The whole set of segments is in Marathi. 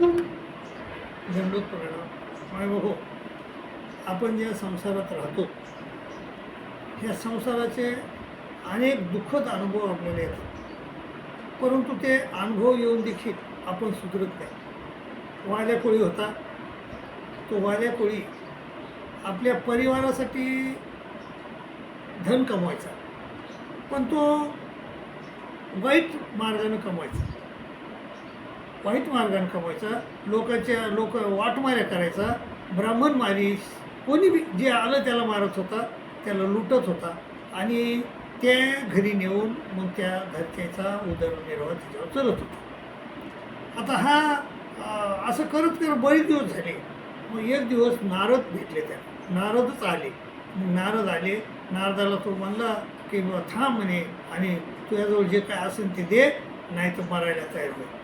दंडोत परिणाम मायबाबो, आपण ज्या संसारात राहतो ह्या संसाराचे अनेक दुःखद अनुभव आपल्याला येतात, परंतु ते अनुभव येऊन देखील आपण सुधरत नाही. वाल्या कोळी होता, तो वाल्या कोळी आपल्या परिवारासाठी धन कमवायचा, पण तो वाईट मार्गाने कमवायचा. वाईट मार्गाने कमवायचा, लोक वाटमाऱ्या करायचा, ब्राह्मण मारी, कोणी बी जे आलं त्याला मारत होता, त्याला लुटत होता आणि त्या घरी नेऊन मग त्या घरच्याचा उदरनिर्वाह त्याच्यावर चालत होता. आता हा असं करत करत बरेच दिवस झाले. मग एक दिवस नारद भेटले, त्याला नारदच आले. मग नारद आले, नारदाला तो म्हणला की बा थांब म्हणे, आणि तुझ्याजवळ जे काय असेल ते दे, नाही तर मरायला तयार होईल.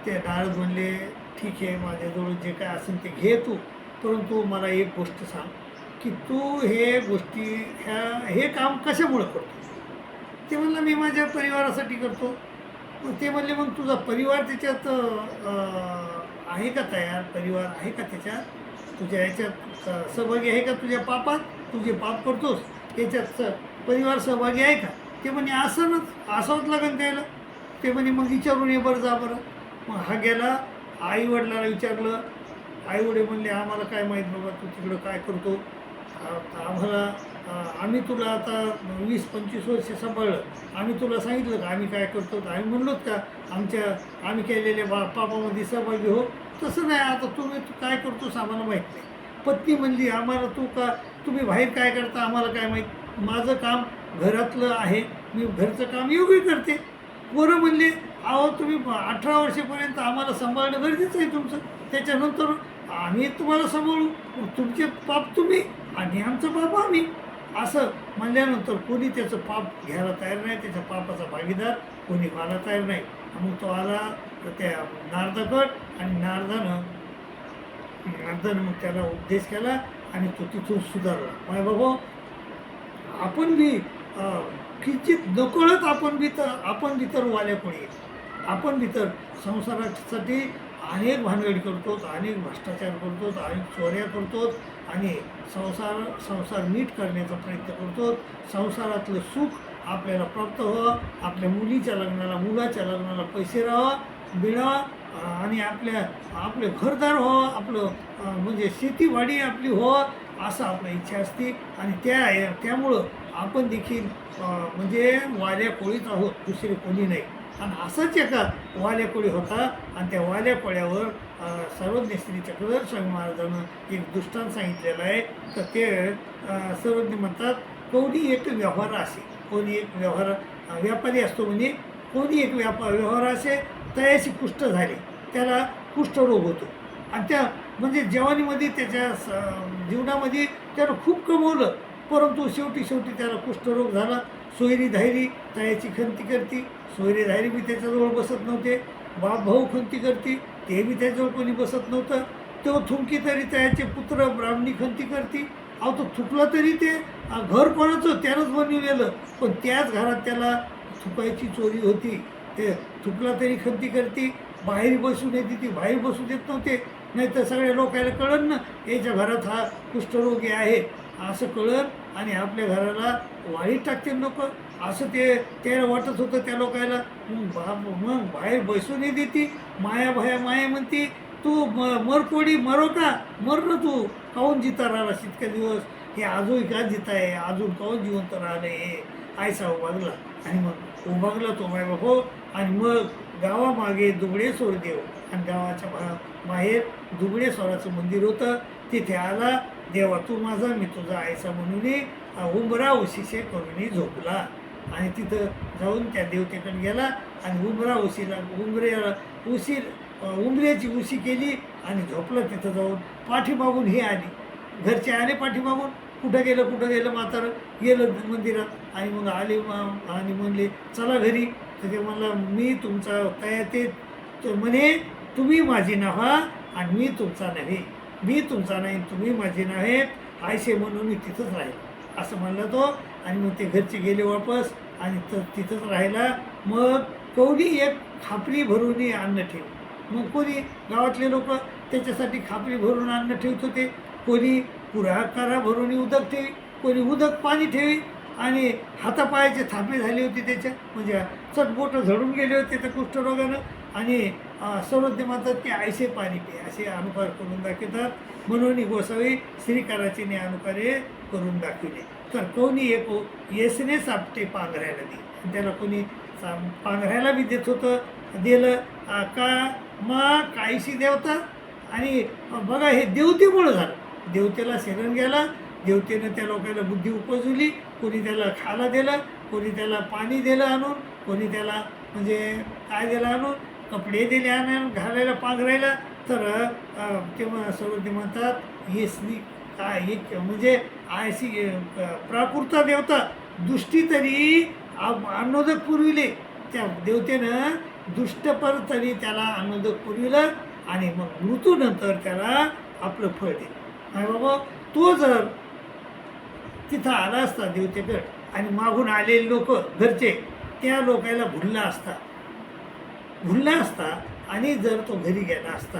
ते नारद म्हणले ठीक आहे, माझ्याजवळ जे काय असेल ते घे तू, परंतु मला एक गोष्ट सांग की तू हे काम कशामुळं करतो. ते म्हणलं मी माझ्या परिवारासाठी करतो. मग ते म्हणले मग तुझा परिवार त्याच्यात आहे का तयार, परिवार आहे का त्याच्यात, तुझ्या ह्याच्यात सहभागी आहे का, तुझ्या पापात तू जे पाप करतोस त्याच्यात परिवार सहभागी आहे का. ते म्हणे असावंच लागेल त्याला. ते म्हणे मग विचारून ये बरं, जा बरं. मग हा गेला, आईवडिलांना विचारलं. आईवडील म्हणले आम्हाला काय माहीत बाबा, तू तिकडं काय करतो. आम्ही तुला आता 20-25 वर्ष सांभाळलं, आम्ही तुला सांगितलं का आम्ही काय करतो. आम्ही म्हणलोत का आम्ही केलेल्या पापामध्ये सहभागी हो. तसं नाही, आता तू काय करतोस आम्हाला माहीत नाही. पत्नी म्हणली आम्हाला तुम्ही बाहेर काय करता आम्हाला काय माहीत, माझं काम घरातलं आहे, मी घरचं काम योग्य करते. पोरं म्हणले अहो तुम्ही 18 वर्षापर्यंत आम्हाला सांभाळणं गरजेचं आहे तुमचं, त्याच्यानंतर आम्ही तुम्हाला सांभाळू, तुमचे पाप तुम्ही आणि आमचं पाप आम्ही. असं म्हणल्यानंतर कोणी त्याचं पाप घ्यायला तयार नाही, त्याच्या पापाचा भागीदार कोणी व्हायला तयार नाही. मग तो आला त्या नारदाकड, आणि नारदानं मग त्याला उपदेश केला आणि तो तिथून सुधारला. माय बाबा, आपण बी किंचित नकळत आपण बी तर वाल्या कोणी, आपण बी तर संसारासाठी अनेक भानगडी करतो, अनेक भ्रष्टाचार करतो, अनेक चोऱ्या करतो, आणि संसार नीट करण्याचा प्रयत्न करतो. संसारातलं सुख आपल्याला प्राप्त व्हावं, आपल्या मुलीच्या लग्नाला, मुलाच्या लग्नाला पैसे राहावं मिळावं, आणि आपलं घरदार व्हावं, आपलं म्हणजे शेतीवाडी आपली व्हावं, असं आपली इच्छा असते. आणि त्यामुळं आपण देखील म्हणजे वाल्या कोळीच आहोत, दुसरे कोणी नाही. आणि असाच एका वाल्या कोळी होता, आणि त्या वाल्या कोळ्यावर सर्वज्ञ श्री चक्रधर स्वामी महाराजांनं एक दृष्टांत सांगितलेलं आहे. तर ते सर्वज्ञ म्हणतात, कोणी एक व्यवहार असे, कोणी एक व्यापारी असतो, म्हणजे कोणी एक व्यवहार असे, तयाशी कुष्ठ झाले, त्याला कुष्ठरोग होतो. आणि त्या म्हणजे जवानीमध्ये त्याच्या जीवनामध्ये त्यानं खूप कमवलं, परंतु शेवटी त्याला कुष्ठरोग झाला. सोयरी धायरी तयाची खंती करती, सोयरी धायरी बी त्याच्याजवळ बसत नव्हते, बाप भाऊ खंती करती, ते बी त्याच्याजवळ कोणी बसत नव्हतं. तो थुंकी तरी तयाचे पुत्र ब्राह्मणी खंती करती. अहो तो थुकला तरी ते घर कोणाचं त्यानंच बनविलेलं, पण त्याच घरात त्याला थुकायची चोरी होती. ते थुकला तरी खंती करती, बाहेर बसून येते, ती बाहेर बसू देत नव्हते, नाही तर सगळ्या लोकांना कळन ना याच्या घरात हा कुष्ठरोगी आहे असं कळन, आणि आपल्या घराला वाईट टाकते लोक, असं त्याला वाटत होतं त्या लोकांना. मग बाहेर बसून येते, ती माया म्हणते, तू मरकोडी मरो का, मर ना तू, काहून जिता राहिला इतक्या दिवस, हे अजून का जिताय, अजून काहून जिवंत राहिलं, हे आयसा उभागला. आणि मग उभागला तो माय बाबो, आणि मग गावामागे दुबळेश्वर देव, आणि गावाच्या बाहेर दुबळेश्वराचं मंदिर होतं. तिथे आला, देवा तू माझा मी तुझा आयसा म्हणून उंबरा उशीशे करून झोपला. आणि तिथं जाऊन त्या देवतेकडे गेला, आणि उंबऱ्याची उशी केली, आणि झोपलं. तिथं जाऊन पाठीमागून हे आली, घरचे आले पाठीमागून, कुठं गेलं म्हातारं, गेलं मंदिरात. आणि मग आले आणि म्हणले चला घरी. तर ते म्हणला मी तुमचा ते म्हणे तुम्ही माझी नव्हा आणि मी तुमचा नव्हे, मी तुमचा नाही तुम्ही माझे नाहीत, आयसे म्हणून मी तिथंच राहील असं म्हणला तो. आणि मग ते घरचे गेले वापस, आणि तिथंच राहिला. मग कवडी एक खापरी भरून अन्न ठेव, मग कोणी गावातले लोक त्याच्यासाठी खापरी भरून अन्न ठेवत होते, कोणी पुराकारा भरून उदक ठेवी, कोणी उदक पाणी ठेवी, आणि हातापायाचे थापे झाले होते त्याच्या, म्हणजे चटबोटं झडून गेले होते त्या कुष्ठरोगानं. आणि सर्वज्ञ म्हणतात की ऐसे पाणी पे, असे अनुकार करून दाखवतात. म्हणून गोसावी श्रीकाराचीने अनुकारे करून दाखविले. तर कोणी एक येसने सापटे पांघरायला दे, त्याला कोणी पांघरायला बी देत होतं, दिलं का मग काहीशी देवता. आणि बघा हे देवतेमुळं झालं, देवतेला शरण गेला, देवतेनं त्या लोकांना बुद्धी उपजवली, कोणी त्याला खायला दिलं, कोणी त्याला पाणी दिलं आणून, कोणी त्याला म्हणजे काय दिलं आणून, कपडे दिले आणून घालायला पांघरायला. तर तेव्हा सर्व म्हणतात येसनी काय एक म्हणजे आयशी प्राकृता देवता दुष्टी तरी अन्नोदक पुरविले, त्या देवतेनं दुष्टपर तरी त्याला अन्नोदक पुरविलं, आणि मग मृत्यूनंतर त्याला आपलं फळ दिलं. आणि बाबा तो जर तिथं आला असता देवतेकडे, आणि मागून आलेले लोक घरचे त्या लोकांना भुलला असता आणि जर तो घरी गेला असता,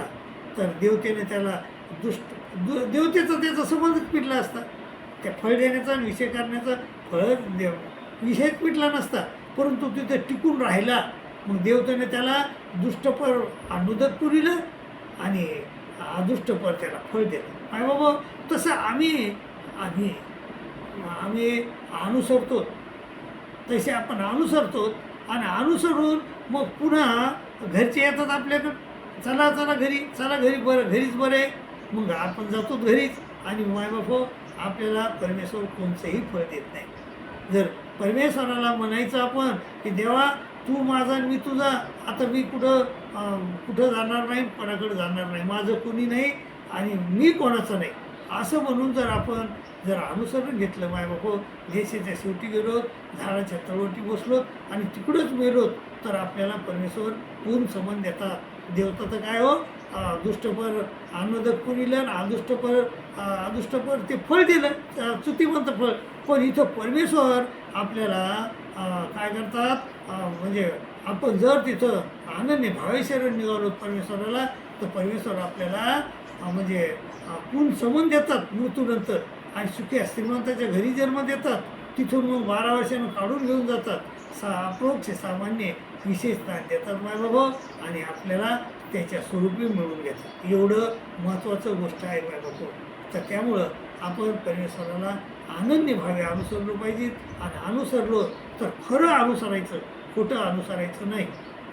तर देवतेने त्याला देवतेचा त्याचा संबंधच पिटला असता. त्या फळ देण्याचा विषय करण्याचा विषयच पिटला नसता, परंतु तिथे टिकून राहिला. मग देवतेने त्याला दुष्टपर अनुदत पुरविलं आणि अदुष्टपर त्याला फळ दिलं. आणि बाबा तसं आम्ही अनुसरतो, तसे आपण अनुसरतो, आणि अनुसरून मग पुन्हा घरचे येतात आपल्याकडं, चला चला घरी, चला घरी, बरं घरीच बरं आहे. मग आपण जातो घरीच, आणि मायबाप आपल्याला परमेश्वर कोणतंही फळ देत नाही. जर परमेश्वराला म्हणायचं आपण की देवा तू माझा आणि मी तुझा, आता मी कुठं जाणार नाही, कोणाकडे जाणार नाही, माझं कोणी नाही आणि मी कोणाचं नाही, असं म्हणून जर अनुसरण घेतलं मायबाप, देशाच्या शेवटी गेलोत, झाडाच्या तळवटी बसलोत आणि तिकडंच मेलोत, तर आपल्याला परमेश्वर पूर्ण संबंध देतात. देवता तर काय हो, दुष्टपर अन्नोदक पुरविलं आणि अदुष्टपर ते फळ दिलं, स्तुतिवंत फळ. पण इथं परमेश्वर आपल्याला काय करतात, म्हणजे आपण जर तिथं अनन्य भावे शरण निघालो परमेश्वराला, तर परमेश्वर आपल्याला म्हणजे पूर्ण संबंध देतात मृत्यूनंतर, आणि सुखी श्रीमंताच्या घरी जन्म देतात, तिथून मग 12 वर्षानं काढून घेऊन जातात, अप्रोक्ष सामान्य विशेष स्थान देतात मायबाबा, आणि आपल्याला त्याच्या स्वरूपी मिळवून घेतात. एवढं महत्त्वाचं गोष्ट आहे मायबाबा. तर त्यामुळं आपण परमेश्वराला अनन्य भावे अनुसरलो पाहिजे, आणि अनुसरलो तर खरं अनुसरायचं, खोटं अनुसरायचं नाही.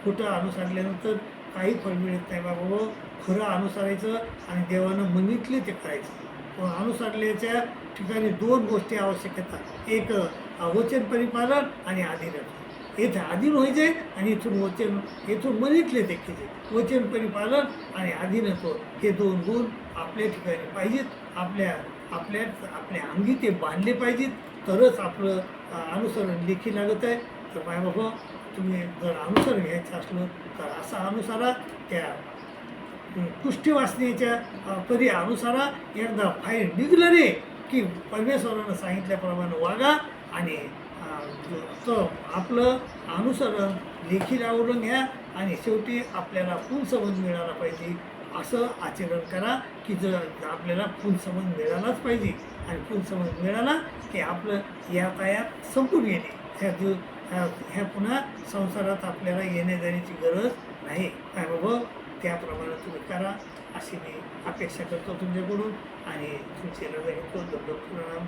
खोटं अनुसरल्यानंतर काही फळ मिळत नाही बाबा. खरं अनुसरायचं आणि देवानं म्हणितले ते करायचं. अनुसरल्याच्या ठिकाणी 2 गोष्टी आवश्यक येतात, एक वचन परिपालन आणि अधीनत्व. इथं अधीन व्हायचे आणि इथून म्हणितले ते केले. वचन परिपालन आणि अधीनत्व हे 2 गुण आपल्या ठिकाणी पाहिजेत. आपल्या अंगी ते बांधले पाहिजेत, तरच आपलं अनुसरण लेखी लागत आहे. तर मायबाबा तुम्ही जर अनुसरण घ्यायचं असलं तर असा अनुसारा, त्या कुष्ठी वाचण्याच्या परी अनुसारा. एकदा बाहेर निघलं रे की परमेश्वरानं सांगितल्याप्रमाणे वागा, आणि तर आपलं अनुसरण लेखी लावून घ्या, आणि शेवटी आपल्याला पुनसंबंध मिळाला पाहिजे असं आचरण करा, की जर आपल्याला पुनसंबंध मिळालाच पाहिजे. आणि पुनसंबंध मिळाला की आपलं यातायात संपून येणे, ह्या पुन्हा संसारात आपल्याला येण्या जाण्याची गरज नाही. काय बाबा त्याप्रमाणे तुम्ही करा अशी मी अपेक्षा करतो तुमच्याकडून, आणि तुमचे हृदय प्रणाम.